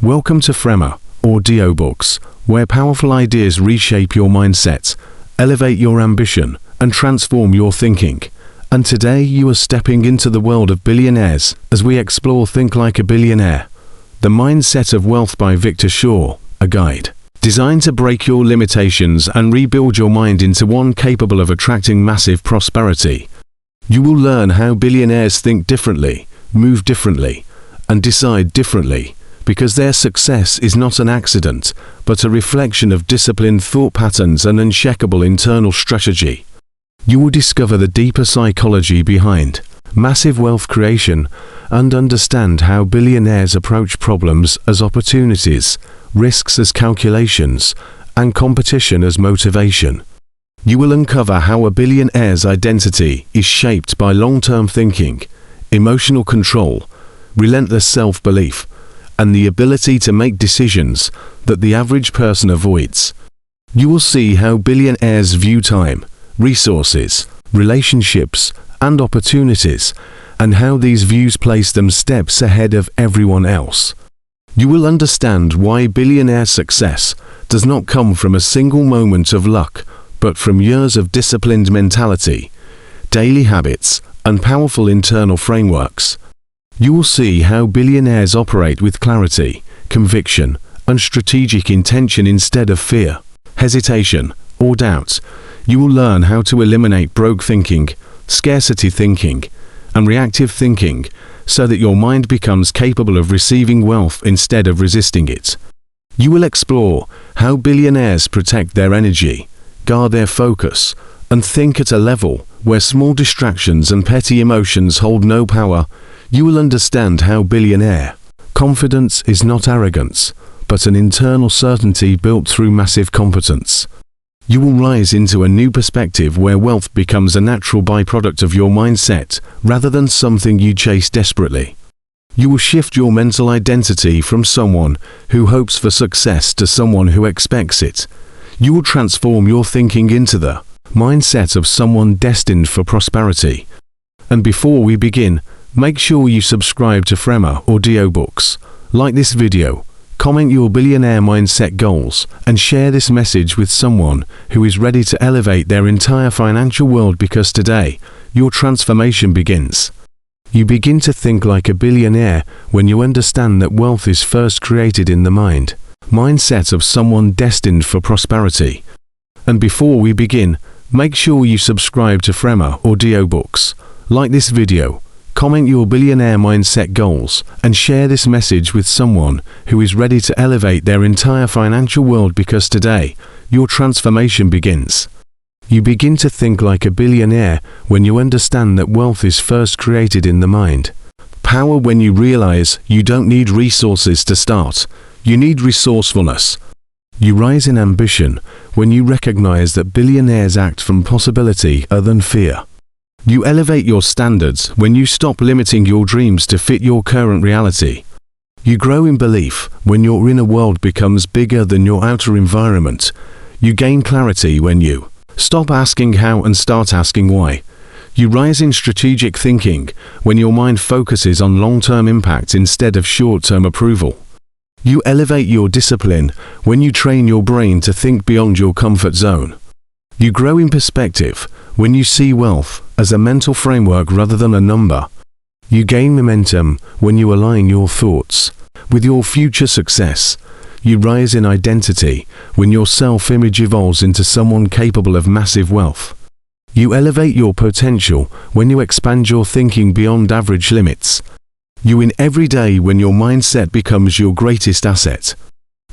Welcome to Frema, Audiobooks, where powerful ideas reshape your mindset, elevate your ambition, and transform your thinking. And today you are stepping into the world of billionaires as we explore Think Like a Billionaire, The Mindset of Wealth by Victor Shaw, a guide designed to break your limitations and rebuild your mind into one capable of attracting massive prosperity. You will learn how billionaires think differently, move differently, and decide differently, because their success is not an accident, but a reflection of disciplined thought patterns and unshakable internal strategy. You will discover the deeper psychology behind massive wealth creation and understand how billionaires approach problems as opportunities, risks as calculations, and competition as motivation. You will uncover how a billionaire's identity is shaped by long-term thinking, emotional control, relentless self-belief, and the ability to make decisions that the average person avoids. You will see how billionaires view time, resources, relationships, and opportunities, and how these views place them steps ahead of everyone else. You will understand why billionaire success does not come from a single moment of luck, but from years of disciplined mentality, daily habits, and powerful internal frameworks. You will see how billionaires operate with clarity, conviction, and strategic intention instead of fear, hesitation, or doubt. You will learn how to eliminate broke thinking, scarcity thinking, and reactive thinking, so that your mind becomes capable of receiving wealth instead of resisting it. You will explore how billionaires protect their energy, guard their focus, and think at a level where small distractions and petty emotions hold no power. You will understand how billionaire confidence is not arrogance, but an internal certainty built through massive competence. You will rise into a new perspective where wealth becomes a natural byproduct of your mindset rather than something you chase desperately. You will shift your mental identity from someone who hopes for success to someone who expects it. You will transform your thinking into the mindset of someone destined for prosperity. And before we begin, make sure you subscribe to Frema Audiobooks, like this video, comment your billionaire mindset goals, and share this message with someone who is ready to elevate their entire financial world, because today, your transformation begins. You begin to think like a billionaire when you understand that wealth is first created in the mindset of someone destined for prosperity. And before we begin, make sure you subscribe to Frema Audiobooks, like this video, comment your billionaire mindset goals, and share this message with someone who is ready to elevate their entire financial world, because today, your transformation begins. You begin to think like a billionaire when you understand that wealth is first created in the mind. Power when you realize you don't need resources to start, you need resourcefulness. You rise in ambition when you recognize that billionaires act from possibility other than fear. You elevate your standards when you stop limiting your dreams to fit your current reality. You grow in belief when your inner world becomes bigger than your outer environment. You gain clarity when you stop asking how and start asking why. You rise in strategic thinking when your mind focuses on long-term impact instead of short-term approval. You elevate your discipline when you train your brain to think beyond your comfort zone. You grow in perspective when you see wealth as a mental framework rather than a number. You gain momentum when you align your thoughts with your future success. You rise in identity when your self-image evolves into someone capable of massive wealth. You elevate your potential when you expand your thinking beyond average limits. You win every day when your mindset becomes your greatest asset.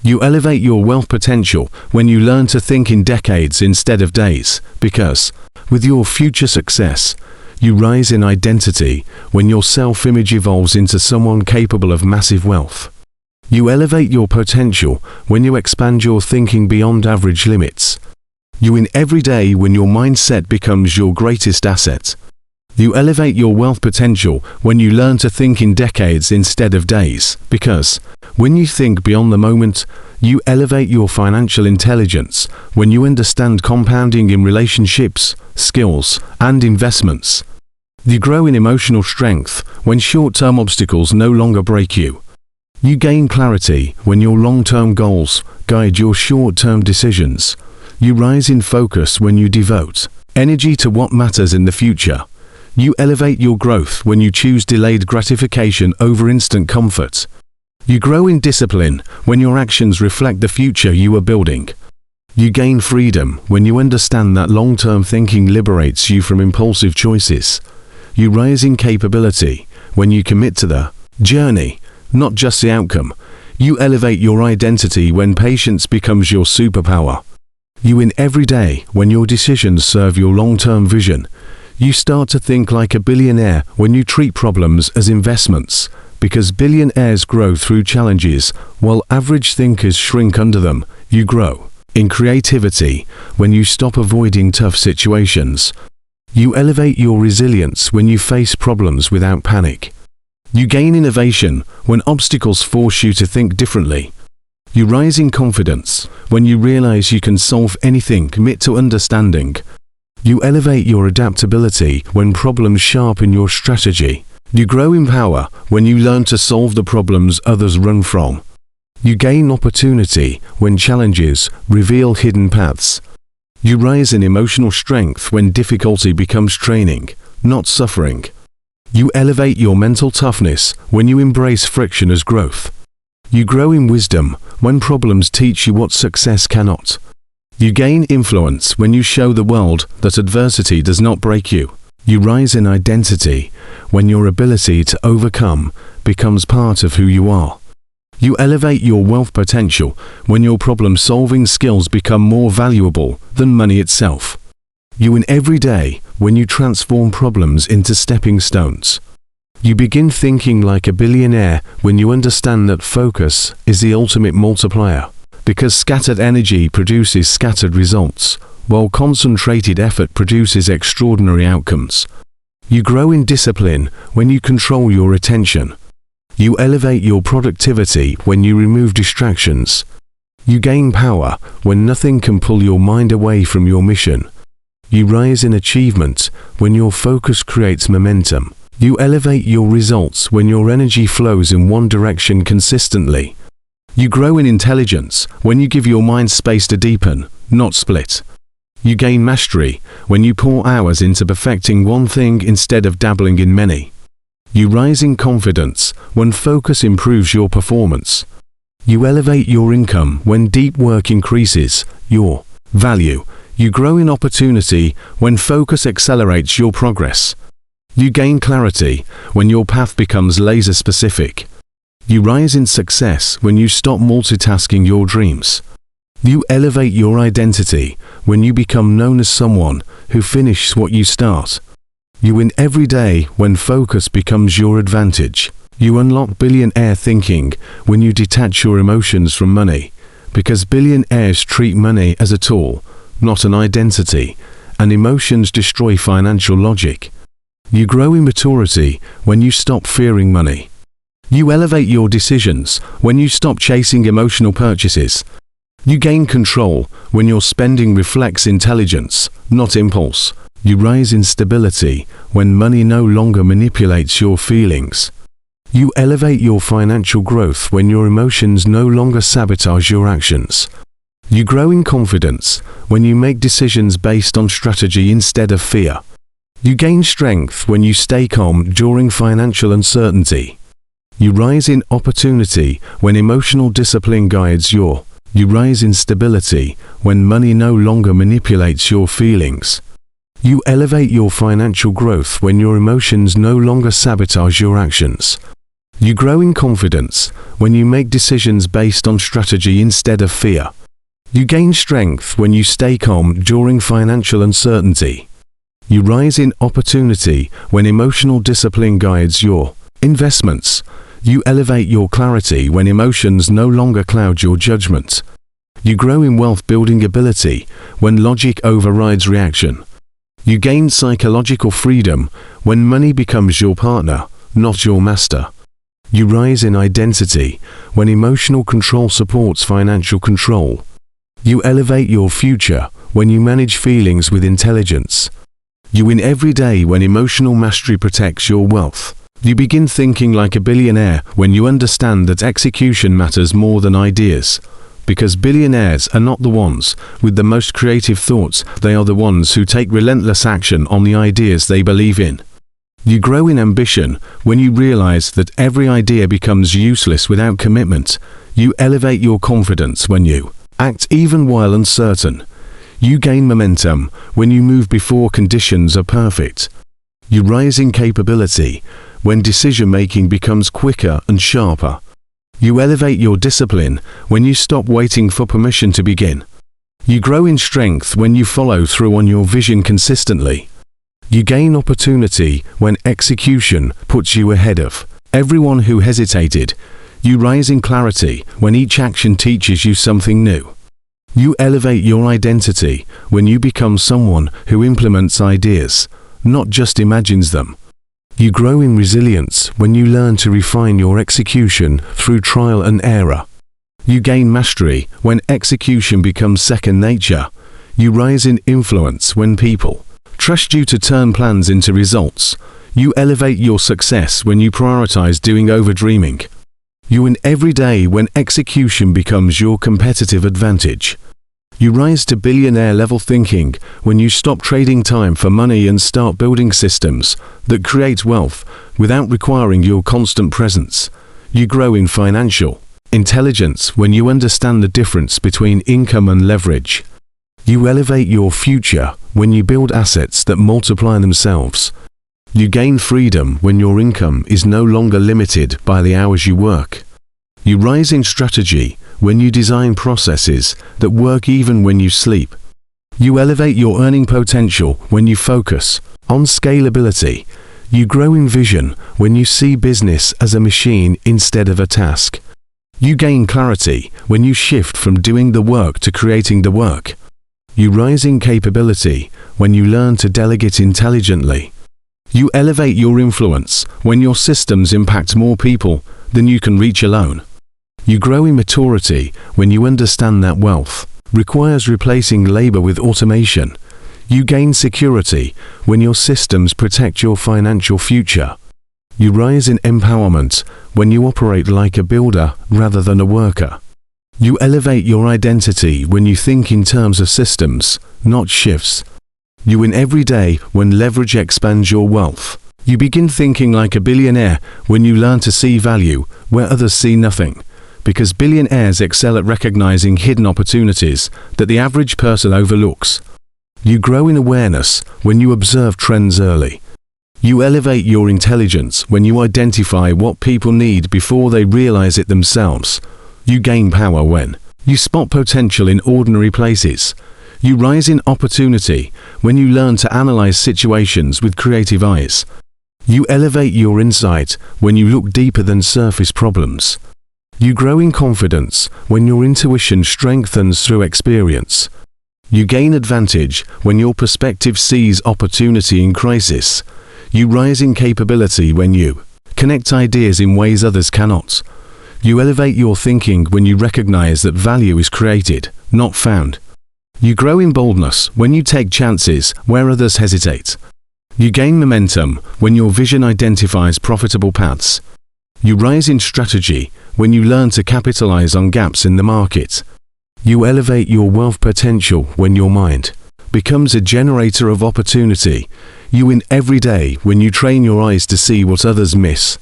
You elevate your wealth potential when you learn to think in decades instead of days, because with your future success, you rise in identity when your self-image evolves into someone capable of massive wealth. You elevate your potential when you expand your thinking beyond average limits. You win every day when your mindset becomes your greatest asset. You elevate your wealth potential when you learn to think in decades instead of days, because when you think beyond the moment, you elevate your financial intelligence when you understand compounding in relationships, skills, and investments. You grow in emotional strength when short-term obstacles no longer break you. You gain clarity when your long-term goals guide your short-term decisions. You rise in focus when you devote energy to what matters in the future. You elevate your growth when you choose delayed gratification over instant comfort. You grow in discipline when your actions reflect the future you are building. You gain freedom when you understand that long-term thinking liberates you from impulsive choices. You rise in capability when you commit to the journey, not just the outcome. You elevate your identity when patience becomes your superpower. You win every day when your decisions serve your long-term vision. You start to think like a billionaire when you treat problems as investments, because billionaires grow through challenges while average thinkers shrink under them. You grow in creativity when you stop avoiding tough situations. You elevate your resilience when you face problems without panic. You gain innovation when obstacles force you to think differently. You rise in confidence when you realize you can solve anything. Commit to understanding. You elevate your adaptability when problems sharpen your strategy. You grow in power when you learn to solve the problems others run from. You gain opportunity when challenges reveal hidden paths. You rise in emotional strength when difficulty becomes training, not suffering. You elevate your mental toughness when you embrace friction as growth. You grow in wisdom when problems teach you what success cannot. You gain influence when you show the world that adversity does not break you. You rise in identity when your ability to overcome becomes part of who you are. You elevate your wealth potential when your problem-solving skills become more valuable than money itself. You win every day when you transform problems into stepping stones. You begin thinking like a billionaire when you understand that focus is the ultimate multiplier, because scattered energy produces scattered results, while concentrated effort produces extraordinary outcomes. You grow in discipline when you control your attention. You elevate your productivity when you remove distractions. You gain power when nothing can pull your mind away from your mission. You rise in achievement when your focus creates momentum. You elevate your results when your energy flows in one direction consistently. You grow in intelligence when you give your mind space to deepen, not split. You gain mastery when you pour hours into perfecting one thing instead of dabbling in many. You rise in confidence when focus improves your performance. You elevate your income when deep work increases your value. You grow in opportunity when focus accelerates your progress. You gain clarity when your path becomes laser-specific. You rise in success when you stop multitasking your dreams. You elevate your identity when you become known as someone who finishes what you start. You win every day when focus becomes your advantage. You unlock billionaire thinking when you detach your emotions from money, because billionaires treat money as a tool, not an identity, and emotions destroy financial logic. You grow in maturity when you stop fearing money. You elevate your decisions when you stop chasing emotional purchases. You gain control when your spending reflects intelligence, not impulse. You rise in stability when money no longer manipulates your feelings. You elevate your financial growth when your emotions no longer sabotage your actions. You grow in confidence when you make decisions based on strategy instead of fear. You gain strength when you stay calm during financial uncertainty. You rise in opportunity when emotional discipline guides you. You rise in stability when money no longer manipulates your feelings. You elevate your financial growth when your emotions no longer sabotage your actions. You grow in confidence when you make decisions based on strategy instead of fear. You gain strength when you stay calm during financial uncertainty. You rise in opportunity when emotional discipline guides your investments. You elevate your clarity when emotions no longer cloud your judgment. You grow in wealth-building ability when logic overrides reaction. You gain psychological freedom when money becomes your partner, not your master. You rise in identity when emotional control supports financial control. You elevate your future when you manage feelings with intelligence. You win every day when emotional mastery protects your wealth. You begin thinking like a billionaire when you understand that execution matters more than ideas. Because billionaires are not the ones with the most creative thoughts, they are the ones who take relentless action on the ideas they believe in. You grow in ambition when you realize that every idea becomes useless without commitment. You elevate your confidence when you act even while uncertain. You gain momentum when you move before conditions are perfect. You rise in capability when decision-making becomes quicker and sharper. You elevate your discipline when you stop waiting for permission to begin. You grow in strength when you follow through on your vision consistently. You gain opportunity when execution puts you ahead of everyone who hesitated. You rise in clarity when each action teaches you something new. You elevate your identity when you become someone who implements ideas, not just imagines them. You grow in resilience when you learn to refine your execution through trial and error. You gain mastery when execution becomes second nature. You rise in influence when people trust you to turn plans into results. You elevate your success when you prioritize doing over dreaming. You win every day when execution becomes your competitive advantage. You rise to billionaire-level thinking when you stop trading time for money and start building systems that create wealth without requiring your constant presence. You grow in financial intelligence when you understand the difference between income and leverage. You elevate your future when you build assets that multiply themselves. You gain freedom when your income is no longer limited by the hours you work. You rise in strategy when you design processes that work even when you sleep. You elevate your earning potential when you focus on scalability. You grow in vision when you see business as a machine instead of a task. You gain clarity when you shift from doing the work to creating the work. You rise in capability when you learn to delegate intelligently. You elevate your influence when your systems impact more people than you can reach alone. You grow in maturity when you understand that wealth requires replacing labor with automation. You gain security when your systems protect your financial future. You rise in empowerment when you operate like a builder rather than a worker. You elevate your identity when you think in terms of systems, not shifts. You win every day when leverage expands your wealth. You begin thinking like a billionaire when you learn to see value where others see nothing. Because billionaires excel at recognizing hidden opportunities that the average person overlooks. You grow in awareness when you observe trends early. You elevate your intelligence when you identify what people need before they realize it themselves. You gain power when you spot potential in ordinary places. You rise in opportunity when you learn to analyze situations with creative eyes. You elevate your insight when you look deeper than surface problems. You grow in confidence when your intuition strengthens through experience. You gain advantage when your perspective sees opportunity in crisis. You rise in capability when you connect ideas in ways others cannot. You elevate your thinking when you recognize that value is created, not found. You grow in boldness when you take chances where others hesitate. You gain momentum when your vision identifies profitable paths. You rise in strategy when you learn to capitalize on gaps in the market. You elevate your wealth potential when your mind becomes a generator of opportunity. You win every day when you train your eyes to see what others miss.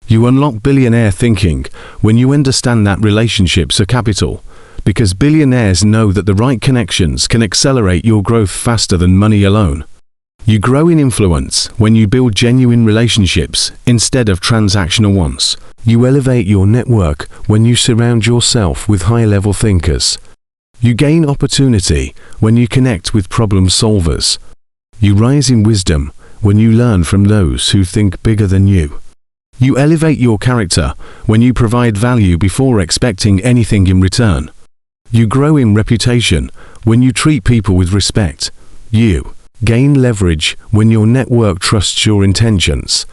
You unlock billionaire thinking when you understand that relationships are capital, because billionaires know that the right connections can accelerate your growth faster than money alone. You grow in influence when you build genuine relationships instead of transactional ones. You elevate your network when you surround yourself with high-level thinkers. You gain opportunity when you connect with problem solvers. You rise in wisdom when you learn from those who think bigger than you. You elevate your character when you provide value before expecting anything in return. You grow in reputation when you treat people with respect. You gain leverage when your network trusts your intentions.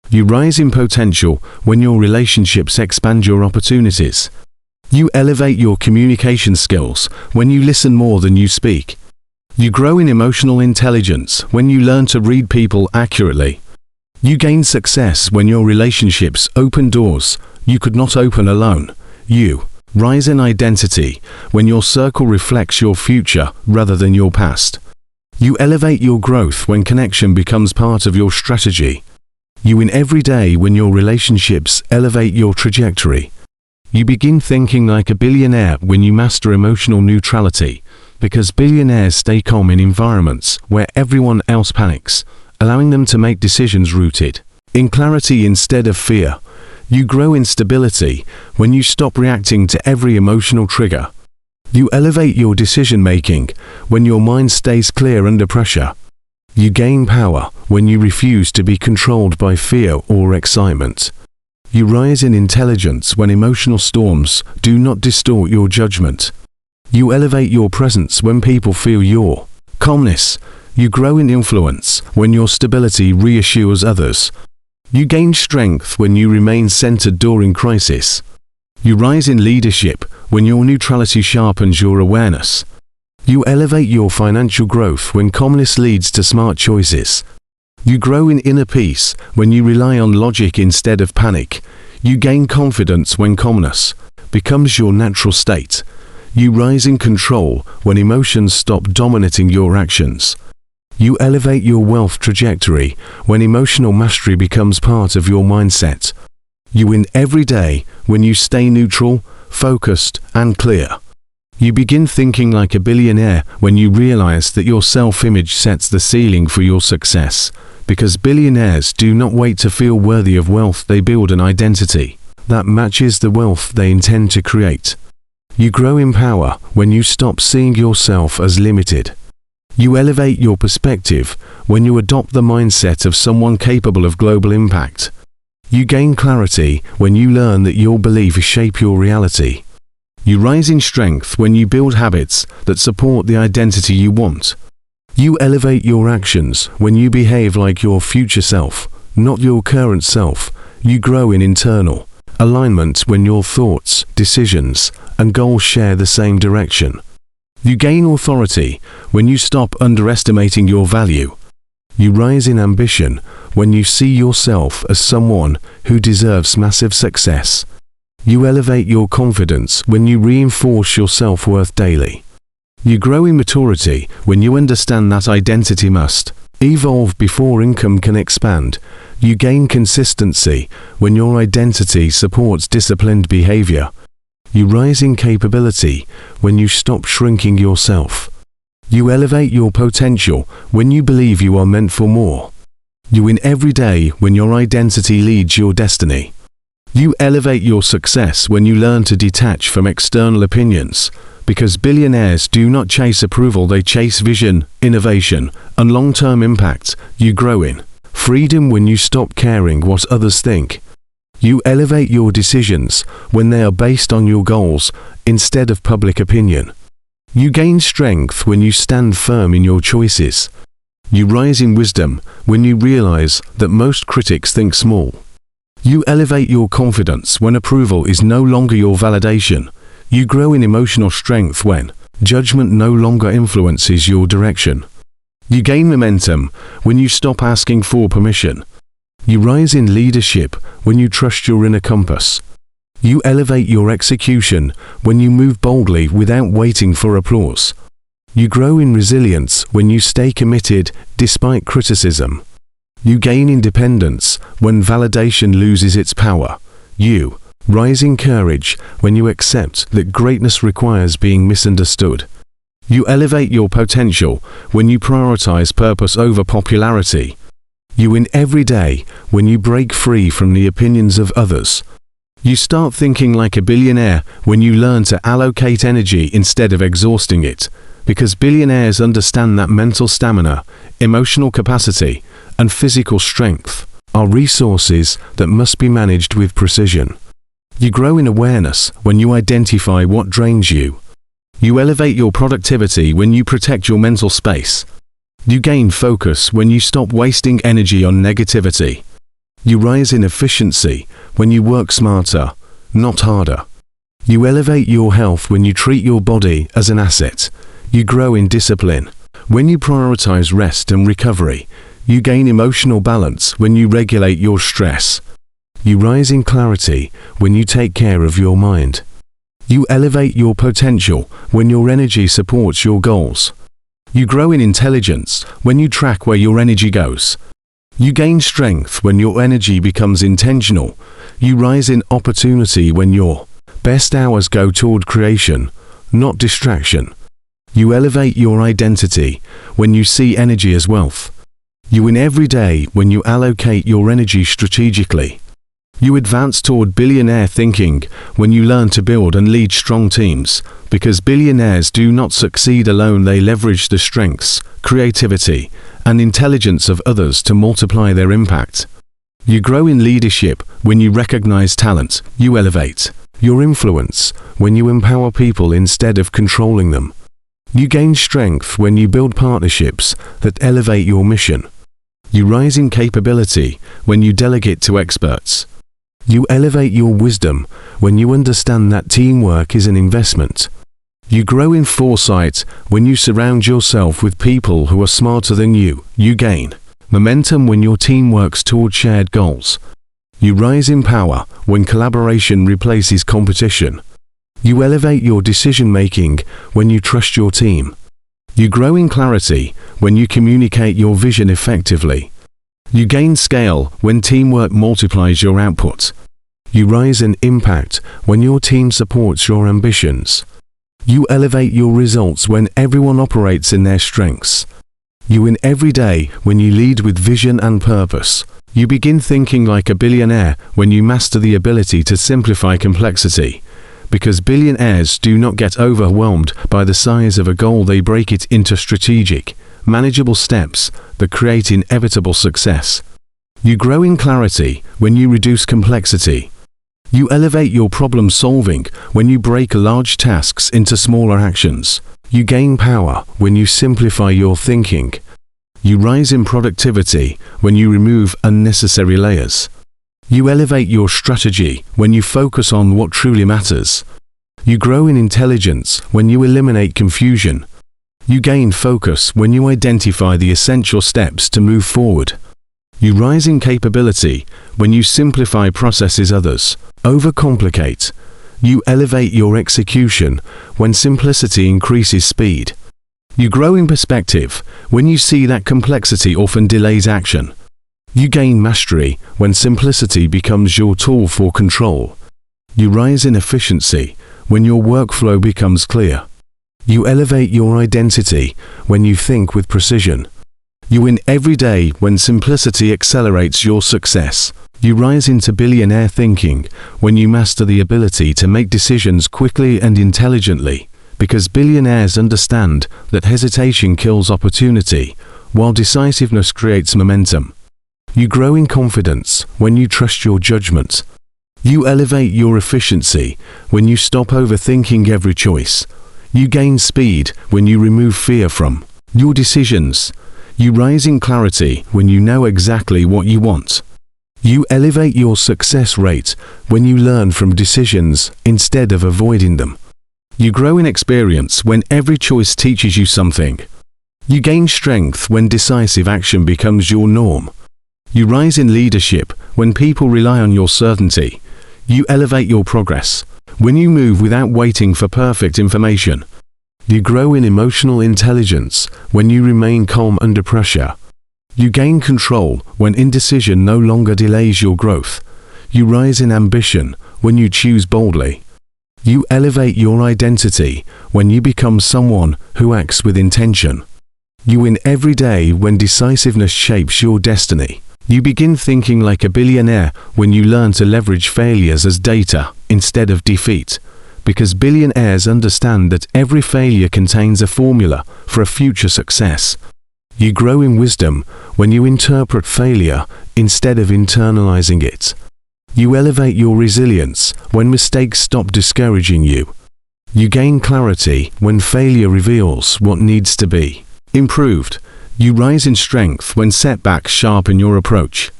You rise in potential when your relationships expand your opportunities. You elevate your communication skills when you listen more than you speak. You grow in emotional intelligence when you learn to read people accurately. You gain success when your relationships open doors you could not open alone. You rise in identity when your circle reflects your future rather than your past. You elevate your growth when connection becomes part of your strategy. You win every day when your relationships elevate your trajectory. You begin thinking like a billionaire when you master emotional neutrality, because billionaires stay calm in environments where everyone else panics, allowing them to make decisions rooted in clarity instead of fear. You grow in stability when you stop reacting to every emotional trigger. You elevate your decision-making when your mind stays clear under pressure. You gain power when you refuse to be controlled by fear or excitement. You rise in intelligence when emotional storms do not distort your judgment. You elevate your presence when people feel your calmness. You grow in influence when your stability reassures others. You gain strength when you remain centered during crisis. You rise in leadership when your neutrality sharpens your awareness. You elevate your financial growth when calmness leads to smart choices. You grow in inner peace when you rely on logic instead of panic. You gain confidence when calmness becomes your natural state. You rise in control when emotions stop dominating your actions. You elevate your wealth trajectory when emotional mastery becomes part of your mindset. You win every day when you stay neutral, focused, and clear. You begin thinking like a billionaire when you realize that your self-image sets the ceiling for your success, because billionaires do not wait to feel worthy of wealth. They build an identity that matches the wealth they intend to create. You grow in power when you stop seeing yourself as limited. You elevate your perspective when you adopt the mindset of someone capable of global impact. You gain clarity when you learn that your beliefs shape your reality. You rise in strength when you build habits that support the identity you want. You elevate your actions when you behave like your future self, not your current self. You grow in internal alignment when your thoughts, decisions, and goals share the same direction. You gain authority when you stop underestimating your value. You rise in ambition when you see yourself as someone who deserves massive success. You elevate your confidence when you reinforce your self-worth daily. You grow in maturity when you understand that identity must evolve before income can expand. You gain consistency when your identity supports disciplined behavior. You rise in capability when you stop shrinking yourself. You elevate your potential when you believe you are meant for more. You win every day when your identity leads your destiny. You elevate your success when you learn to detach from external opinions, because billionaires do not chase approval, they chase vision, innovation, and long-term impact. You grow in freedom when you stop caring what others think. You elevate your decisions when they are based on your goals instead of public opinion. You gain strength when you stand firm in your choices. You rise in wisdom when you realize that most critics think small. You elevate your confidence when approval is no longer your validation. You grow in emotional strength when judgment no longer influences your direction. You gain momentum when you stop asking for permission. You rise in leadership when you trust your inner compass. You elevate your execution when you move boldly without waiting for applause. You grow in resilience when you stay committed despite criticism. You gain independence when validation loses its power. You rise in courage when you accept that greatness requires being misunderstood. You elevate your potential when you prioritize purpose over popularity. You win every day when you break free from the opinions of others. You start thinking like a billionaire when you learn to allocate energy instead of exhausting it, because billionaires understand that mental stamina, emotional capacity, and physical strength are resources that must be managed with precision. You grow in awareness when you identify what drains you. You elevate your productivity when you protect your mental space. You gain focus when you stop wasting energy on negativity. You rise in efficiency when you work smarter, not harder. You elevate your health when you treat your body as an asset. You grow in discipline when you prioritize rest and recovery. You gain emotional balance when you regulate your stress. You rise in clarity when you take care of your mind. You elevate your potential when your energy supports your goals. You grow in intelligence when you track where your energy goes. You gain strength when your energy becomes intentional. You rise in opportunity when your best hours go toward creation, not distraction. You elevate your identity when you see energy as wealth. You win every day when you allocate your energy strategically. You advance toward billionaire thinking when you learn to build and lead strong teams, because billionaires do not succeed alone. They leverage the strengths, creativity, and intelligence of others to multiply their impact. You grow in leadership when you recognize talent. You elevate your influence when you empower people instead of controlling them. You gain strength when you build partnerships that elevate your mission. You rise in capability when you delegate to experts. You elevate your wisdom when you understand that teamwork is an investment. You grow in foresight when you surround yourself with people who are smarter than you. You gain momentum when your team works toward shared goals. You rise in power when collaboration replaces competition. You elevate your decision-making when you trust your team. You grow in clarity when you communicate your vision effectively. You gain scale when teamwork multiplies your output. You rise in impact when your team supports your ambitions. You elevate your results when everyone operates in their strengths. You win every day when you lead with vision and purpose. You begin thinking like a billionaire when you master the ability to simplify complexity. Because billionaires do not get overwhelmed by the size of a goal, they break it into strategic, manageable steps that create inevitable success. You grow in clarity when you reduce complexity. You elevate your problem solving when you break large tasks into smaller actions. You gain power when you simplify your thinking. You rise in productivity when you remove unnecessary layers. You elevate your strategy when you focus on what truly matters. You grow in intelligence when you eliminate confusion. You gain focus when you identify the essential steps to move forward. You rise in capability when you simplify processes others overcomplicate. You elevate your execution when simplicity increases speed. You grow in perspective when you see that complexity often delays action. You gain mastery when simplicity becomes your tool for control. You rise in efficiency when your workflow becomes clear. You elevate your identity when you think with precision. You win every day when simplicity accelerates your success. You rise into billionaire thinking when you master the ability to make decisions quickly and intelligently, because billionaires understand that hesitation kills opportunity, while decisiveness creates momentum. You grow in confidence when you trust your judgment. You elevate your efficiency when you stop overthinking every choice. You gain speed when you remove fear from your decisions. You rise in clarity when you know exactly what you want. You elevate your success rate when you learn from decisions instead of avoiding them. You grow in experience when every choice teaches you something. You gain strength when decisive action becomes your norm. You rise in leadership when people rely on your certainty. You elevate your progress when you move without waiting for perfect information. You grow in emotional intelligence when you remain calm under pressure. You gain control when indecision no longer delays your growth. You rise in ambition when you choose boldly. You elevate your identity when you become someone who acts with intention. You win every day when decisiveness shapes your destiny. You begin thinking like a billionaire when you learn to leverage failures as data instead of defeat, because billionaires understand that every failure contains a formula for a future success. You grow in wisdom when you interpret failure instead of internalizing it. You elevate your resilience when mistakes stop discouraging you. You gain clarity when failure reveals what needs to be improved. You rise in strength when setbacks sharpen your approach.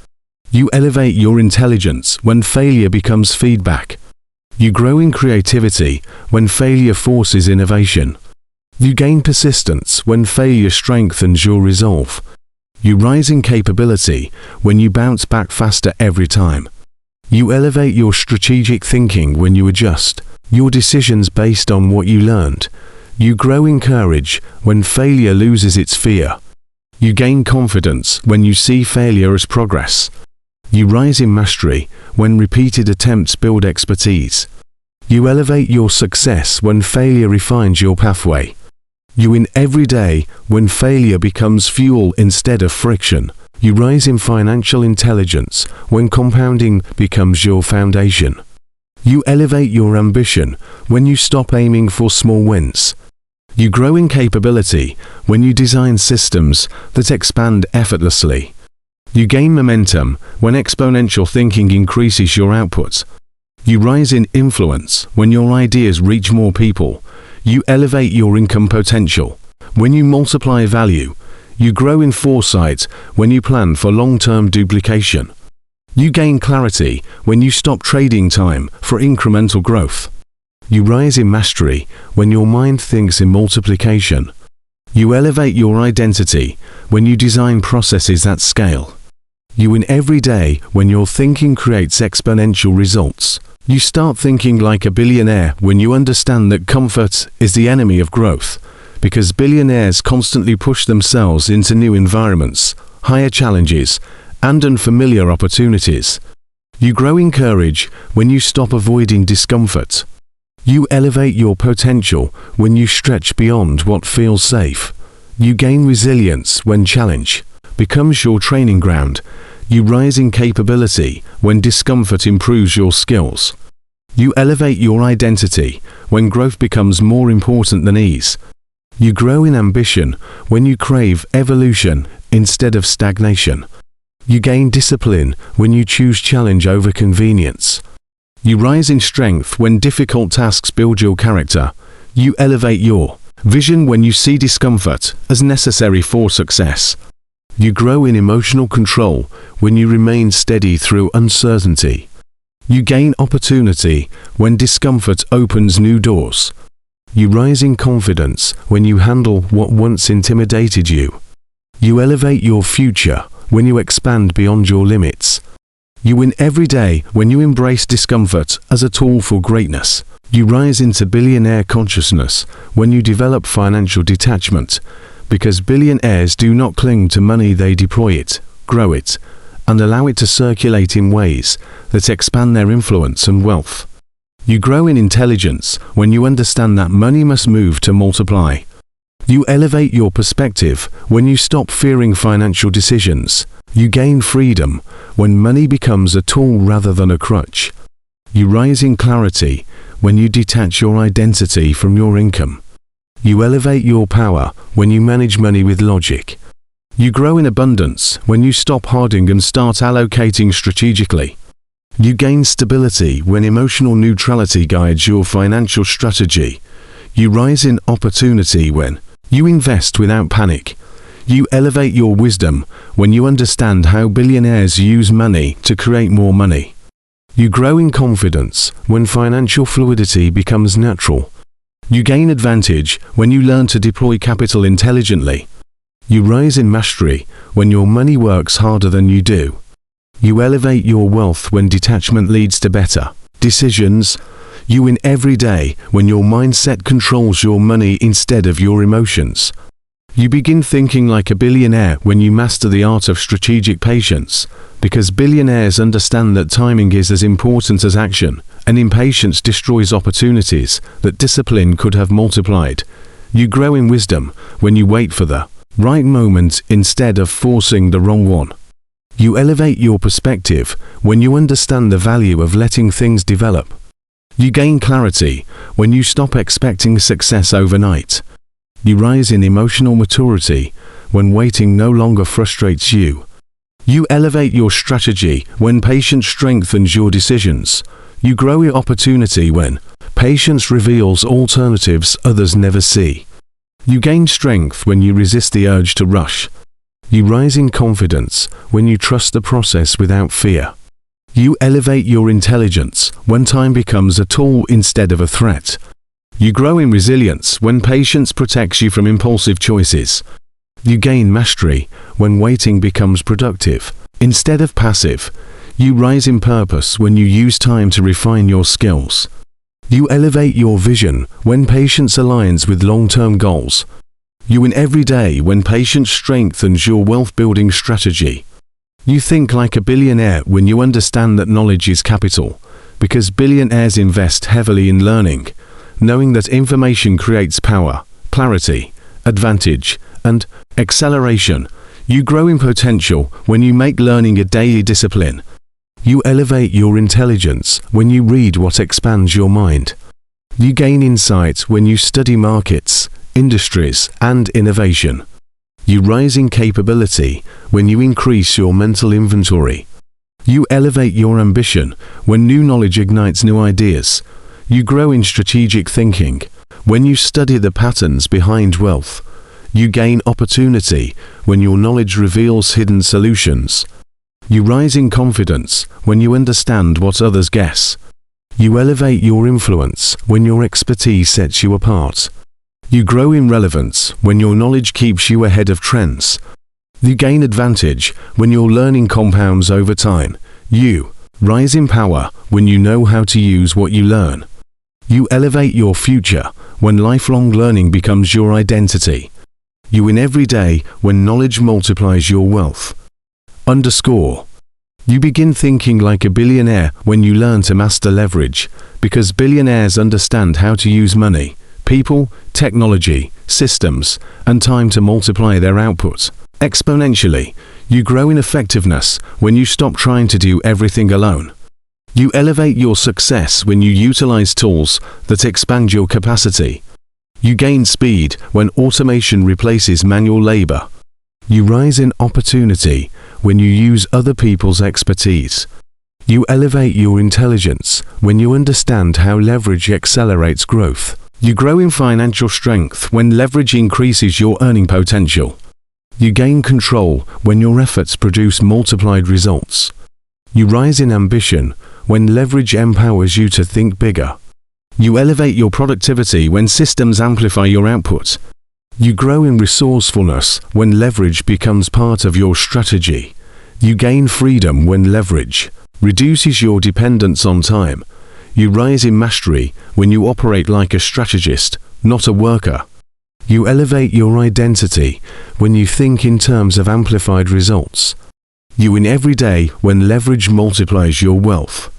You elevate your intelligence when failure becomes feedback. You grow in creativity when failure forces innovation. You gain persistence when failure strengthens your resolve. You rise in capability when you bounce back faster every time. You elevate your strategic thinking when you adjust your decisions based on what you learned. You grow in courage when failure loses its fear. You gain confidence when you see failure as progress. You rise in mastery when repeated attempts build expertise. You elevate your success when failure refines your pathway. You win every day when failure becomes fuel instead of friction. You rise in financial intelligence when compounding becomes your foundation. You elevate your ambition when you stop aiming for small wins. You grow in capability when you design systems that expand effortlessly. You gain momentum when exponential thinking increases your output. You rise in influence when your ideas reach more people. You elevate your income potential when you multiply value. You grow in foresight when you plan for long-term duplication. You gain clarity when you stop trading time for incremental growth. You rise in mastery when your mind thinks in multiplication. You elevate your identity when you design processes at scale. You win every day when your thinking creates exponential results. You start thinking like a billionaire when you understand that comfort is the enemy of growth, because billionaires constantly push themselves into new environments, higher challenges, and unfamiliar opportunities. You grow in courage when you stop avoiding discomfort. You elevate your potential when you stretch beyond what feels safe. You gain resilience when challenge becomes your training ground. You rise in capability when discomfort improves your skills. You elevate your identity when growth becomes more important than ease. You grow in ambition when you crave evolution instead of stagnation. You gain discipline when you choose challenge over convenience. You rise in strength when difficult tasks build your character. You elevate your vision when you see discomfort as necessary for success. You grow in emotional control when you remain steady through uncertainty. You gain opportunity when discomfort opens new doors. You rise in confidence when you handle what once intimidated you. You elevate your future when you expand beyond your limits. You win every day when you embrace discomfort as a tool for greatness. You rise into billionaire consciousness when you develop financial detachment, because billionaires do not cling to money, they deploy it, grow it, and allow it to circulate in ways that expand their influence and wealth. You grow in intelligence when you understand that money must move to multiply. You elevate your perspective when you stop fearing financial decisions. You gain freedom when money becomes a tool rather than a crutch. You rise in clarity when you detach your identity from your income. You elevate your power when you manage money with logic. You grow in abundance when you stop hoarding and start allocating strategically. You gain stability when emotional neutrality guides your financial strategy. You rise in opportunity when you invest without panic. You elevate your wisdom when you understand how billionaires use money to create more money. You grow in confidence when financial fluidity becomes natural. You gain advantage when you learn to deploy capital intelligently. You rise in mastery when your money works harder than you do. You elevate your wealth when detachment leads to better decisions. You win every day when your mindset controls your money instead of your emotions. You begin thinking like a billionaire when you master the art of strategic patience, because billionaires understand that timing is as important as action, and impatience destroys opportunities that discipline could have multiplied. You grow in wisdom when you wait for the right moment instead of forcing the wrong one. You elevate your perspective when you understand the value of letting things develop. You gain clarity when you stop expecting success overnight. You rise in emotional maturity when waiting no longer frustrates you. You elevate your strategy when patience strengthens your decisions. You grow in opportunity when patience reveals alternatives others never see. You gain strength when you resist the urge to rush. You rise in confidence when you trust the process without fear. You elevate your intelligence when time becomes a tool instead of a threat. You grow in resilience when patience protects you from impulsive choices. You gain mastery when waiting becomes productive. Instead of passive, you rise in purpose when you use time to refine your skills. You elevate your vision when patience aligns with long-term goals. You win every day when patience strengthens your wealth-building strategy. You think like a billionaire when you understand that knowledge is capital, because billionaires invest heavily in learning, knowing that information creates power, clarity, advantage, and acceleration. You grow in potential when you make learning a daily discipline. You elevate your intelligence when you read what expands your mind. You gain insight when you study markets, industries, and innovation. You rise in capability when you increase your mental inventory. You elevate your ambition when new knowledge ignites new ideas. You grow in strategic thinking when you study the patterns behind wealth. You gain opportunity when your knowledge reveals hidden solutions. You rise in confidence when you understand what others guess. You elevate your influence when your expertise sets you apart. You grow in relevance when your knowledge keeps you ahead of trends. You gain advantage when your learning compounds over time. You rise in power when you know how to use what you learn. You elevate your future when lifelong learning becomes your identity. You win every day when knowledge multiplies your wealth. Underscore. You begin thinking like a billionaire when you learn to master leverage, because billionaires understand how to use money, people, technology, systems, and time to multiply their output. Exponentially, you grow in effectiveness when you stop trying to do everything alone. You elevate your success when you utilize tools that expand your capacity. You gain speed when automation replaces manual labor. You rise in opportunity when you use other people's expertise. You elevate your intelligence when you understand how leverage accelerates growth. You grow in financial strength when leverage increases your earning potential. You gain control when your efforts produce multiplied results. You rise in ambition when leverage empowers you to think bigger. You elevate your productivity when systems amplify your output. You grow in resourcefulness when leverage becomes part of your strategy. You gain freedom when leverage reduces your dependence on time. You rise in mastery when you operate like a strategist, not a worker. You elevate your identity when you think in terms of amplified results. You win every day when leverage multiplies your wealth.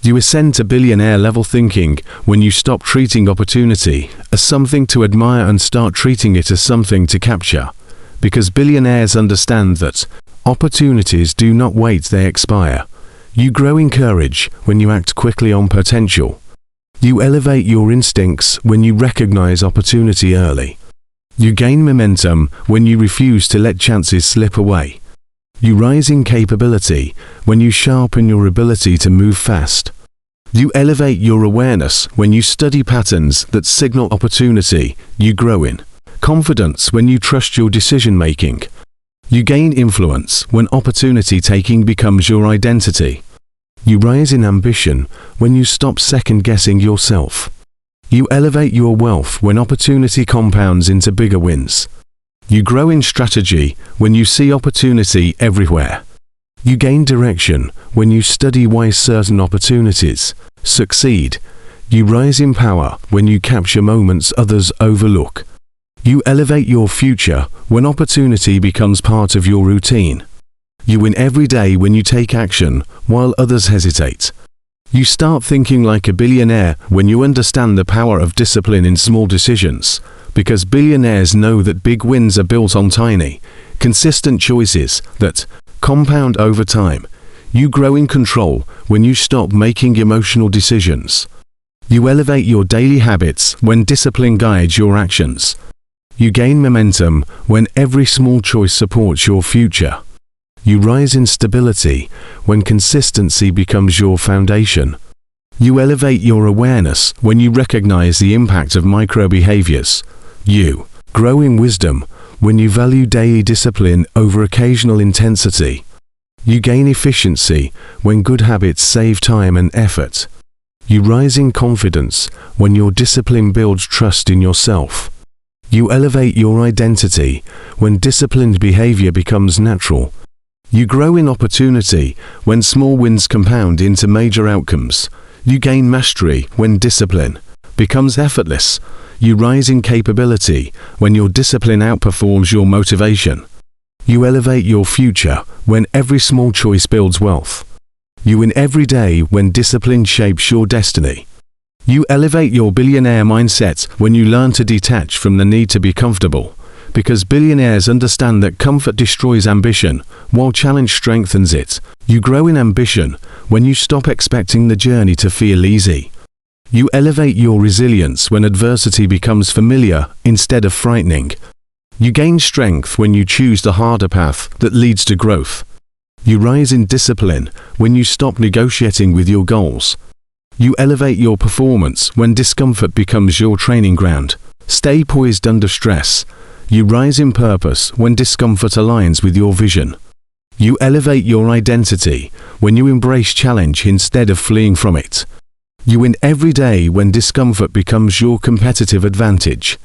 You ascend to billionaire-level thinking when you stop treating opportunity as something to admire and start treating it as something to capture, because billionaires understand that opportunities do not wait, they expire. You grow in courage when you act quickly on potential. You elevate your instincts when you recognize opportunity early. You gain momentum when you refuse to let chances slip away. You rise in capability when you sharpen your ability to move fast. You elevate your awareness when you study patterns that signal opportunity. You grow in confidence when you trust your decision-making. You gain influence when opportunity-taking becomes your identity. You rise in ambition when you stop second-guessing yourself. You elevate your wealth when opportunity compounds into bigger wins. You grow in strategy when you see opportunity everywhere. You gain direction when you study why certain opportunities succeed. You rise in power when you capture moments others overlook. You elevate your future when opportunity becomes part of your routine. You win every day when you take action while others hesitate. You start thinking like a billionaire when you understand the power of discipline in small decisions, because billionaires know that big wins are built on tiny, consistent choices that compound over time. You grow in control when you stop making emotional decisions. You elevate your daily habits when discipline guides your actions. You gain momentum when every small choice supports your future. You rise in stability when consistency becomes your foundation. You elevate your awareness when you recognize the impact of micro-behaviors. You grow in wisdom when you value daily discipline over occasional intensity. You gain efficiency when good habits save time and effort. You rise in confidence when your discipline builds trust in yourself. You elevate your identity when disciplined behavior becomes natural. You grow in opportunity when small wins compound into major outcomes. You gain mastery when discipline becomes effortless. You rise in capability when your discipline outperforms your motivation. You elevate your future when every small choice builds wealth. You win every day when discipline shapes your destiny. You elevate your billionaire mindset when you learn to detach from the need to be comfortable, because billionaires understand that comfort destroys ambition, while challenge strengthens it. You grow in ambition when you stop expecting the journey to feel easy. You elevate your resilience when adversity becomes familiar instead of frightening. You gain strength when you choose the harder path that leads to growth. You rise in discipline when you stop negotiating with your goals. You elevate your performance when discomfort becomes your training ground. Stay poised under stress. You rise in purpose when discomfort aligns with your vision. You elevate your identity when you embrace challenge instead of fleeing from it. You win every day when discomfort becomes your competitive advantage.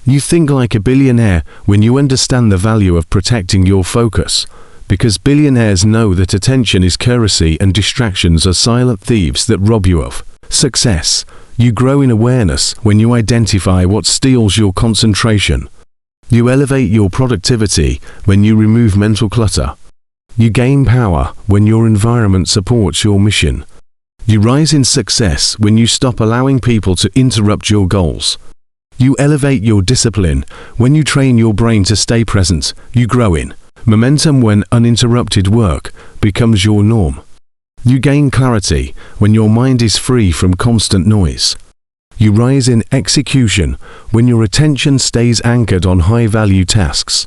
You think like a billionaire when you understand the value of protecting your focus, because billionaires know that attention is currency and distractions are silent thieves that rob you of success. You grow in awareness when you identify what steals your concentration. You elevate your productivity when you remove mental clutter. You gain power when your environment supports your mission. You rise in success when you stop allowing people to interrupt your goals. You elevate your discipline when you train your brain to stay present. You grow in momentum when uninterrupted work becomes your norm. You gain clarity when your mind is free from constant noise. You rise in execution when your attention stays anchored on high-value tasks.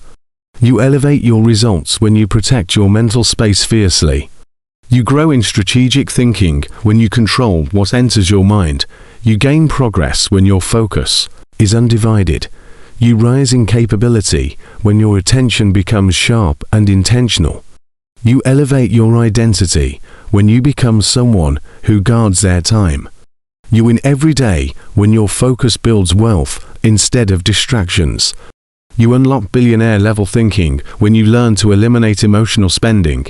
You elevate your results when you protect your mental space fiercely. You grow in strategic thinking when you control what enters your mind. You gain progress when your focus is undivided. You rise in capability when your attention becomes sharp and intentional. You elevate your identity when you become someone who guards their time. You win every day when your focus builds wealth instead of distractions. You unlock billionaire-level thinking when you learn to eliminate emotional spending,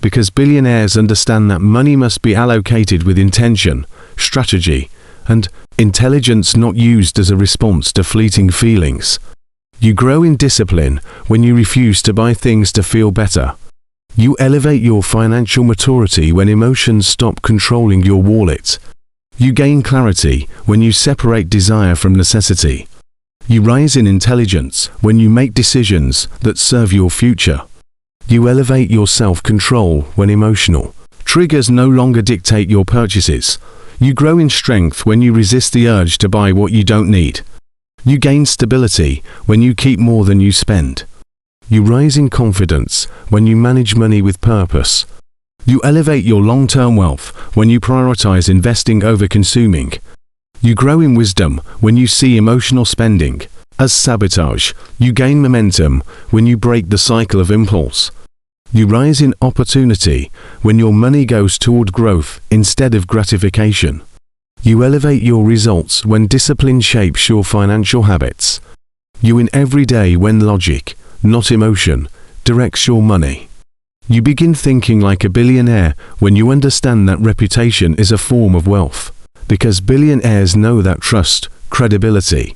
because billionaires understand that money must be allocated with intention, strategy, and intelligence, not used as a response to fleeting feelings. You grow in discipline when you refuse to buy things to feel better. You elevate your financial maturity when emotions stop controlling your wallet. You gain clarity when you separate desire from necessity. You rise in intelligence when you make decisions that serve your future. You elevate your self-control when emotional triggers no longer dictate your purchases. You grow in strength when you resist the urge to buy what you don't need. You gain stability when you keep more than you spend. You rise in confidence when you manage money with purpose. You elevate your long-term wealth when you prioritize investing over consuming. You grow in wisdom when you see emotional spending as sabotage. You gain momentum when you break the cycle of impulse. You rise in opportunity when your money goes toward growth instead of gratification. You elevate your results when discipline shapes your financial habits. You win every day when logic, not emotion, directs your money. You begin thinking like a billionaire when you understand that reputation is a form of wealth, because billionaires know that trust, credibility,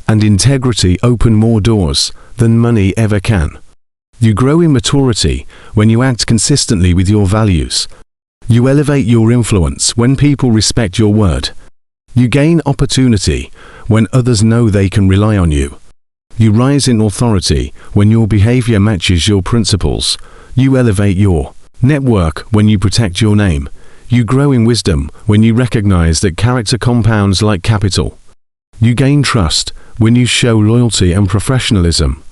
and integrity open more doors than money ever can. You grow in maturity when you act consistently with your values. You elevate your influence when people respect your word. You gain opportunity when others know they can rely on you. You rise in authority when your behavior matches your principles. You elevate your network when you protect your name. You grow in wisdom when you recognize that character compounds like capital. You gain trust when you show loyalty and professionalism.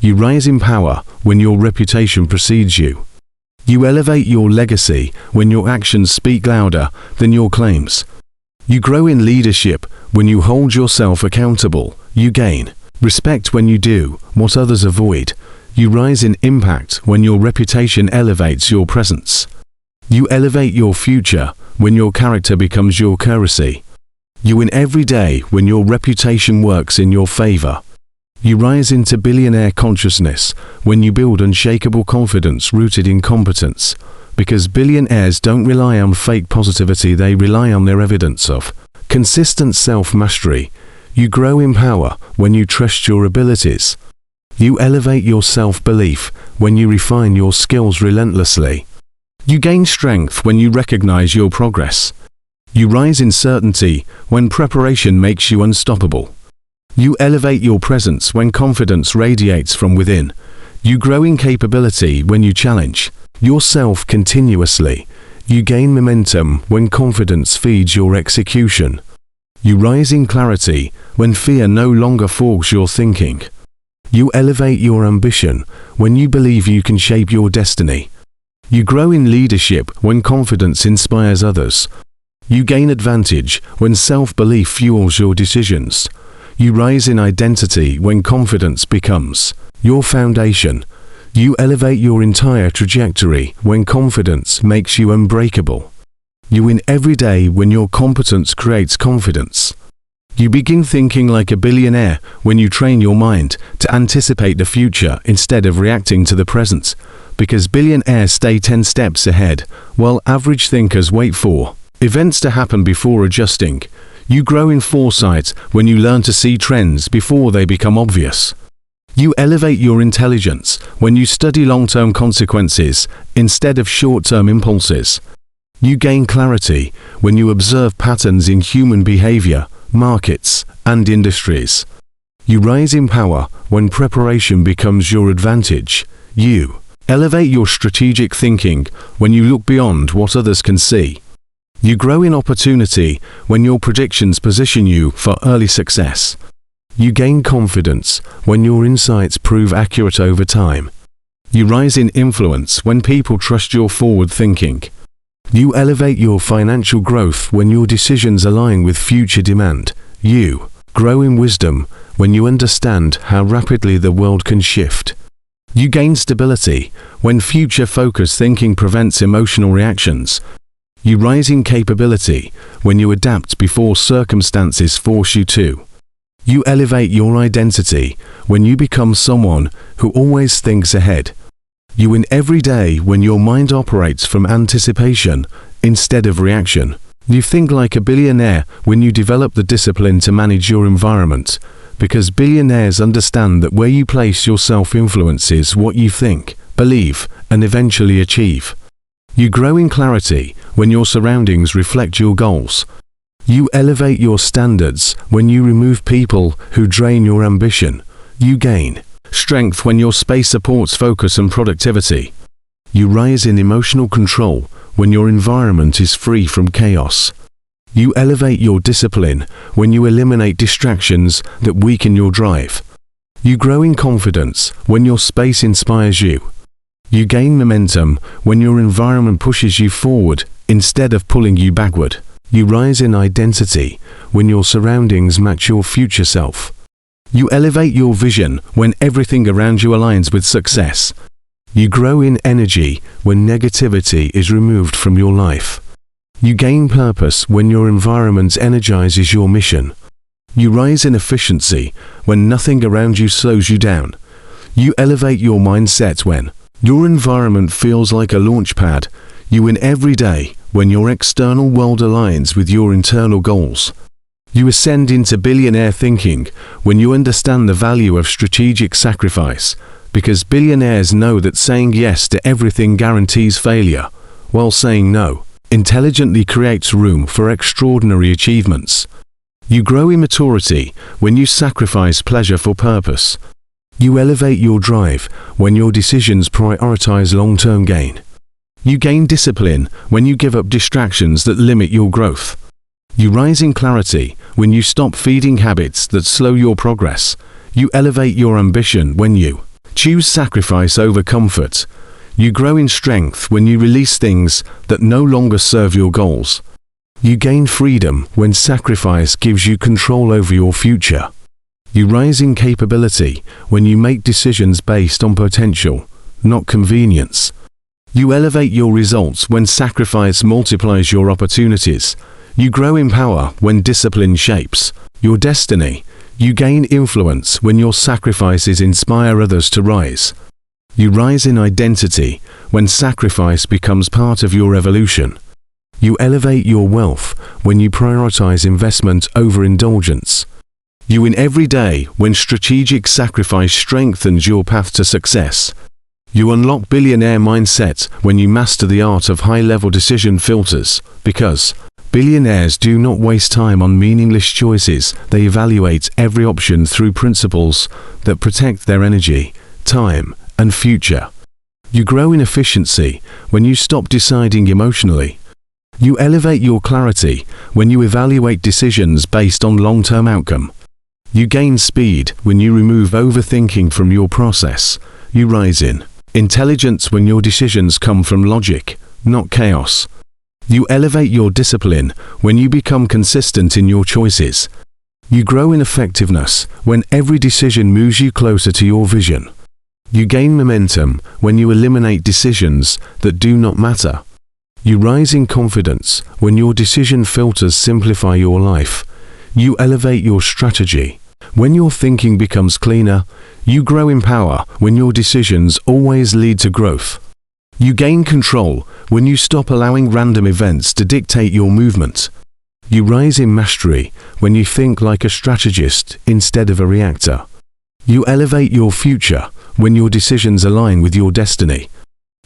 You rise in power when your reputation precedes you. You elevate your legacy when your actions speak louder than your claims. You grow in leadership when you hold yourself accountable. You gain respect when you do what others avoid. You rise in impact when your reputation elevates your presence. You elevate your future when your character becomes your currency. You win every day when your reputation works in your favor. You rise into billionaire consciousness when you build unshakable confidence rooted in competence, because billionaires don't rely on fake positivity, they rely on their evidence of consistent self-mastery. You grow in power when you trust your abilities. You elevate your self-belief when you refine your skills relentlessly. You gain strength when you recognize your progress. You rise in certainty when preparation makes you unstoppable. You elevate your presence when confidence radiates from within. You grow in capability when you challenge yourself continuously. You gain momentum when confidence feeds your execution. You rise in clarity when fear no longer fogs your thinking. You elevate your ambition when you believe you can shape your destiny. You grow in leadership when confidence inspires others. You gain advantage when self-belief fuels your decisions. You rise in identity when confidence becomes your foundation. You elevate your entire trajectory when confidence makes you unbreakable. You win every day when your competence creates confidence. You begin thinking like a billionaire when you train your mind to anticipate the future instead of reacting to the present, because billionaires stay 10 steps ahead, while average thinkers wait for events to happen before adjusting. You grow in foresight when you learn to see trends before they become obvious. You elevate your intelligence when you study long-term consequences instead of short-term impulses. You gain clarity when you observe patterns in human behavior, markets, and industries. You rise in power when preparation becomes your advantage. You elevate your strategic thinking when you look beyond what others can see. You grow in opportunity when your predictions position you for early success. You gain confidence when your insights prove accurate over time. You rise in influence when people trust your forward thinking. You elevate your financial growth when your decisions align with future demand. You grow in wisdom when you understand how rapidly the world can shift. You gain stability when future-focused thinking prevents emotional reactions. You rise in capability when you adapt before circumstances force you to. You elevate your identity when you become someone who always thinks ahead. You win every day when your mind operates from anticipation instead of reaction. You think like a billionaire when you develop the discipline to manage your environment, because billionaires understand that where you place yourself influences what you think, believe, and eventually achieve. You grow in clarity when your surroundings reflect your goals. You elevate your standards when you remove people who drain your ambition. You gain strength when your space supports focus and productivity. You rise in emotional control when your environment is free from chaos. You elevate your discipline when you eliminate distractions that weaken your drive. You grow in confidence when your space inspires you. You gain momentum when your environment pushes you forward instead of pulling you backward. You rise in identity when your surroundings match your future self. You elevate your vision when everything around you aligns with success. You grow in energy when negativity is removed from your life. You gain purpose when your environment energizes your mission. You rise in efficiency when nothing around you slows you down. You elevate your mindset when your environment feels like a launch pad. You win every day when your external world aligns with your internal goals. You ascend into billionaire thinking when you understand the value of strategic sacrifice, because billionaires know that saying yes to everything guarantees failure, while saying no intelligently creates room for extraordinary achievements. You grow in maturity when you sacrifice pleasure for purpose. You elevate your drive when your decisions prioritize long-term gain. You gain discipline when you give up distractions that limit your growth. You rise in clarity when you stop feeding habits that slow your progress. You elevate your ambition when you choose sacrifice over comfort. You grow in strength when you release things that no longer serve your goals. You gain freedom when sacrifice gives you control over your future. You rise in capability when you make decisions based on potential, not convenience. You elevate your results when sacrifice multiplies your opportunities. You grow in power when discipline shapes your destiny. You gain influence when your sacrifices inspire others to rise. You rise in identity when sacrifice becomes part of your evolution. You elevate your wealth when you prioritize investment over indulgence. You win every day when strategic sacrifice strengthens your path to success. You unlock billionaire mindset when you master the art of high-level decision filters, because billionaires do not waste time on meaningless choices. They evaluate every option through principles that protect their energy, time, and future. You grow in efficiency when you stop deciding emotionally. You elevate your clarity when you evaluate decisions based on long-term outcome. You gain speed when you remove overthinking from your process. You rise in intelligence when your decisions come from logic, not chaos. You elevate your discipline when you become consistent in your choices. You grow in effectiveness when every decision moves you closer to your vision. You gain momentum when you eliminate decisions that do not matter. You rise in confidence when your decision filters simplify your life. You elevate your strategy when your thinking becomes cleaner. You grow in power when your decisions always lead to growth. You gain control when you stop allowing random events to dictate your movement. You rise in mastery when you think like a strategist instead of a reactor. You elevate your future when your decisions align with your destiny.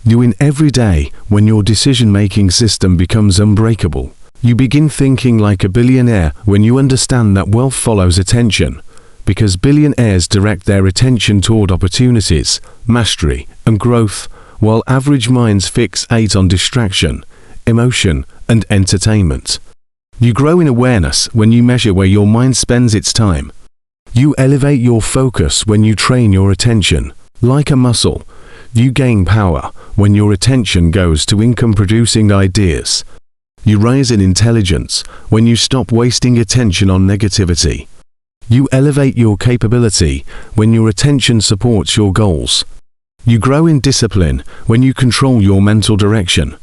You win every day when your decision-making system becomes unbreakable. You begin thinking like a billionaire when you understand that wealth follows attention, because billionaires direct their attention toward opportunities, mastery, and growth, while average minds fixate on distraction, emotion, and entertainment. You grow in awareness when you measure where your mind spends its time. You elevate your focus when you train your attention. Like a muscle, you gain power when your attention goes to income-producing ideas. You rise in intelligence when you stop wasting attention on negativity. You elevate your capability when your attention supports your goals. You grow in discipline when you control your mental direction.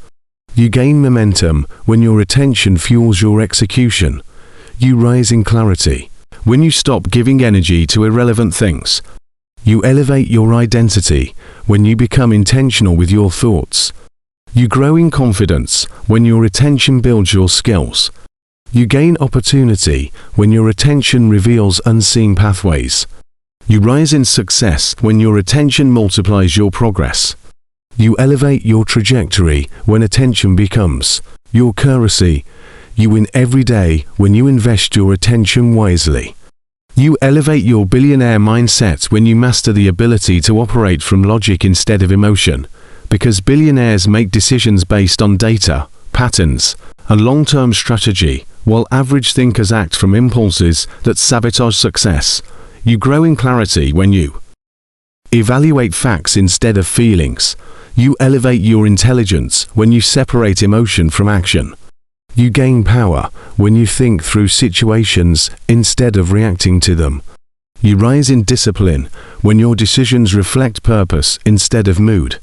You gain momentum when your attention fuels your execution. You rise in clarity when you stop giving energy to irrelevant things. You elevate your identity when you become intentional with your thoughts. You grow in confidence when your attention builds your skills. You gain opportunity when your attention reveals unseen pathways. You rise in success when your attention multiplies your progress. You elevate your trajectory when attention becomes your currency. You win every day when you invest your attention wisely. You elevate your billionaire mindset when you master the ability to operate from logic instead of emotion, because billionaires make decisions based on data, patterns, and long-term strategy, while average thinkers act from impulses that sabotage success. You grow in clarity when you evaluate facts instead of feelings. You elevate your intelligence when you separate emotion from action. You gain power when you think through situations instead of reacting to them. You rise in discipline when your decisions reflect purpose instead of mood.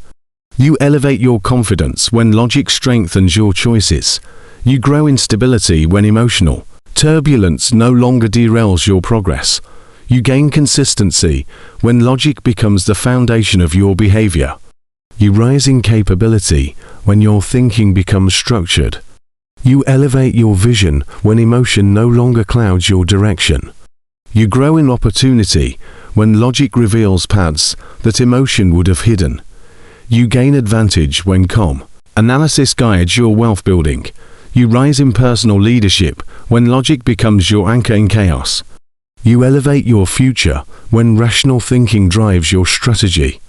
You elevate your confidence when logic strengthens your choices. You grow in stability when emotional turbulence no longer derails your progress. You gain consistency when logic becomes the foundation of your behavior. You rise in capability when your thinking becomes structured. You elevate your vision when emotion no longer clouds your direction. You grow in opportunity when logic reveals paths that emotion would have hidden. You gain advantage when calm analysis guides your wealth building. You rise in personal leadership when logic becomes your anchor in chaos. You elevate your future when rational thinking drives your strategy.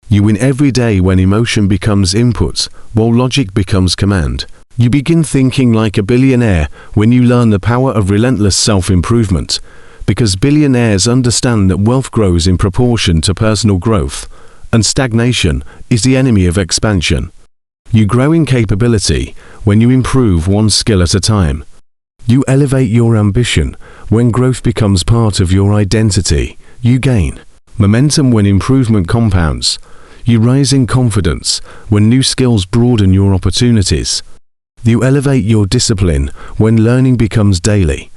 You win every day when emotion becomes input, while logic becomes command. You begin thinking like a billionaire when you learn the power of relentless self-improvement, because billionaires understand that wealth grows in proportion to personal growth, and stagnation is the enemy of expansion. You grow in capability when you improve one skill at a time. You elevate your ambition when growth becomes part of your identity. You gain momentum when improvement compounds. You rise in confidence when new skills broaden your opportunities. You elevate your discipline when learning becomes daily.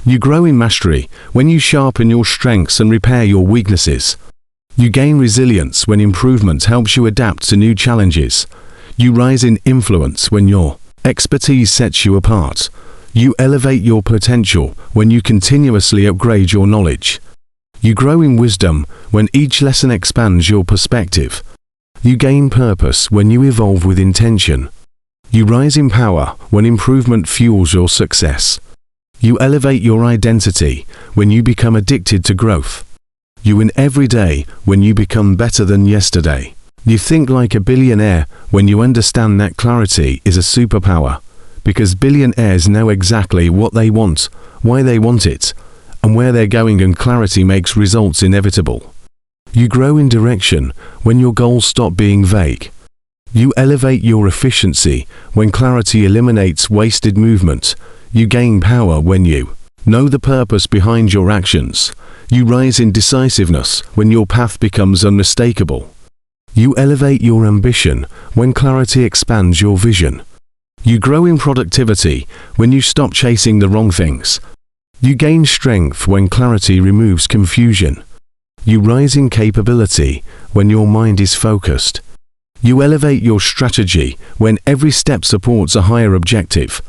You grow in mastery when you sharpen your strengths and repair your weaknesses. You gain resilience when improvement helps you adapt to new challenges. You rise in influence when your expertise sets you apart. You elevate your potential when you continuously upgrade your knowledge. You grow in wisdom when each lesson expands your perspective. You gain purpose when you evolve with intention. You rise in power when improvement fuels your success. You elevate your identity when you become addicted to growth. You win every day when you become better than yesterday. You think like a billionaire when you understand that clarity is a superpower, because billionaires know exactly what they want, why they want it, and where they're going, and clarity makes results inevitable. You grow in direction when your goals stop being vague. You elevate your efficiency when clarity eliminates wasted movement. You gain power when you know the purpose behind your actions. You rise in decisiveness when your path becomes unmistakable. You elevate your ambition when clarity expands your vision. You grow in productivity when you stop chasing the wrong things. You gain strength when clarity removes confusion. You rise in capability when your mind is focused. You elevate your strategy when every step supports a higher objective.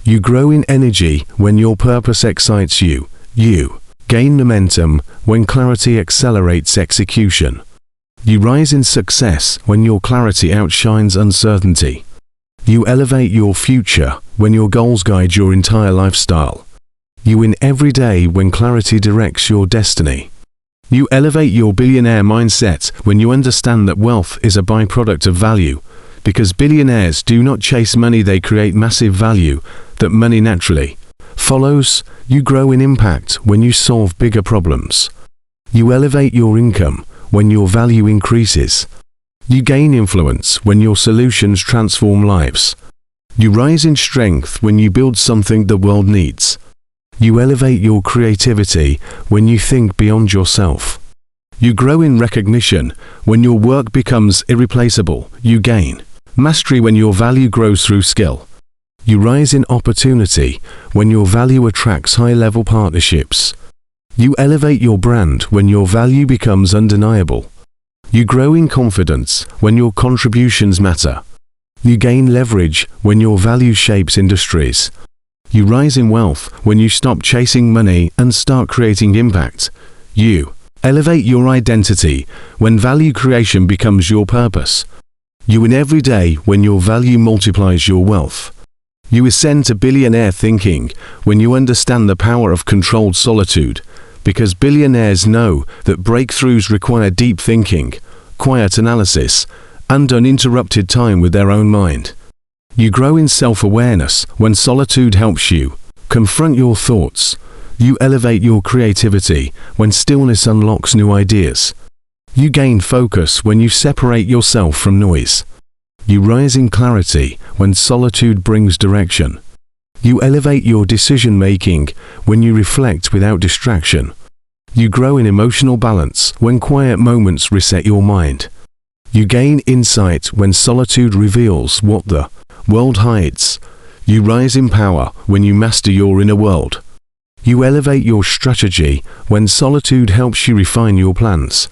You grow in energy when your purpose excites you. You gain momentum when clarity accelerates execution. You rise in success when your clarity outshines uncertainty. You elevate your future when your goals guide your entire lifestyle. You win every day when clarity directs your destiny. You elevate your billionaire mindset when you understand that wealth is a byproduct of value, because billionaires do not chase money, they create massive value that money naturally follows. You grow in impact when you solve bigger problems. You elevate your income when your value increases. You gain influence when your solutions transform lives. You rise in strength when you build something the world needs. You elevate your creativity when you think beyond yourself. You grow in recognition when your work becomes irreplaceable. You gain mastery when your value grows through skill. You rise in opportunity when your value attracts high-level partnerships. You elevate your brand when your value becomes undeniable. You grow in confidence when your contributions matter. You gain leverage when your value shapes industries. You rise in wealth when you stop chasing money and start creating impact. You elevate your identity when value creation becomes your purpose. You win every day when your value multiplies your wealth. You ascend to billionaire thinking when you understand the power of controlled solitude, because billionaires know that breakthroughs require deep thinking, quiet analysis, and uninterrupted time with their own mind. You grow in self-awareness when solitude helps you confront your thoughts. You elevate your creativity when stillness unlocks new ideas. You gain focus when you separate yourself from noise. You rise in clarity when solitude brings direction. You elevate your decision-making when you reflect without distraction. You grow in emotional balance when quiet moments reset your mind. You gain insight when solitude reveals what the world hides. You rise in power when you master your inner world. You elevate your strategy when solitude helps you refine your plans.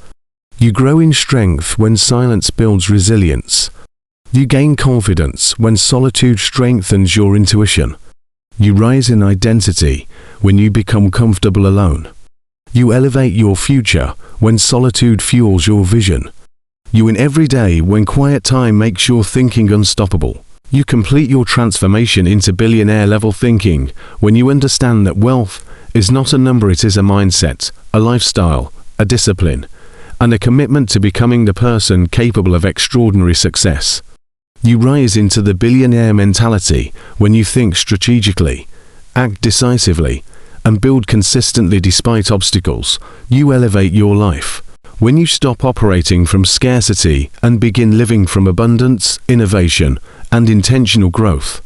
You grow in strength when silence builds resilience. You gain confidence when solitude strengthens your intuition. You rise in identity when you become comfortable alone. You elevate your future when solitude fuels your vision. You win every day when quiet time makes your thinking unstoppable. You complete your transformation into billionaire-level thinking when you understand that wealth is not a number, it is a mindset, a lifestyle, a discipline, and a commitment to becoming the person capable of extraordinary success. You rise into the billionaire mentality when you think strategically, act decisively, and build consistently despite obstacles. You elevate your life when you stop operating from scarcity and begin living from abundance, innovation, and intentional growth.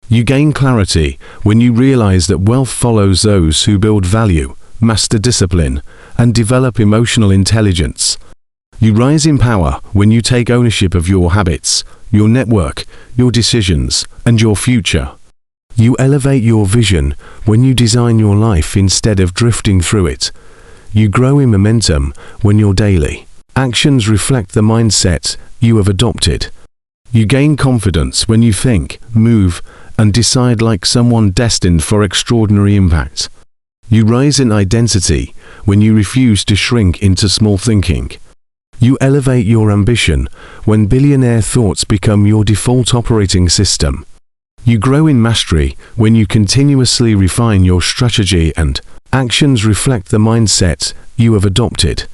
You gain clarity when you realize that wealth follows those who build value, master discipline, and develop emotional intelligence. You rise in power when you take ownership of your habits, your network, your decisions, and your future. You elevate your vision when you design your life instead of drifting through it. You grow in momentum when your daily actions reflect the mindset you have adopted. You gain confidence when you think, move, and decide like someone destined for extraordinary impact. You rise in identity when you refuse to shrink into small thinking. You elevate your ambition when billionaire thoughts become your default operating system. You grow in mastery when you continuously refine your strategy and actions reflect the mindset you have adopted.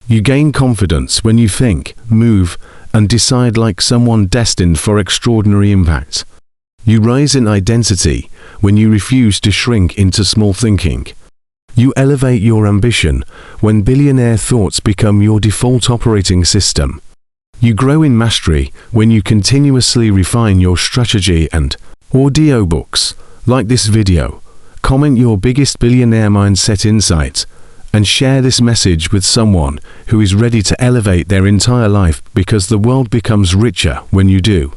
You gain confidence when you think, move, and decide like someone destined for extraordinary impact. You rise in identity when you refuse to shrink into small thinking. You elevate your ambition when billionaire thoughts become your default operating system. You grow in mastery when you continuously refine your strategy and audiobooks. Like this video, comment your biggest billionaire mindset insight, and share this message with someone who is ready to elevate their entire life, because the world becomes richer when you do.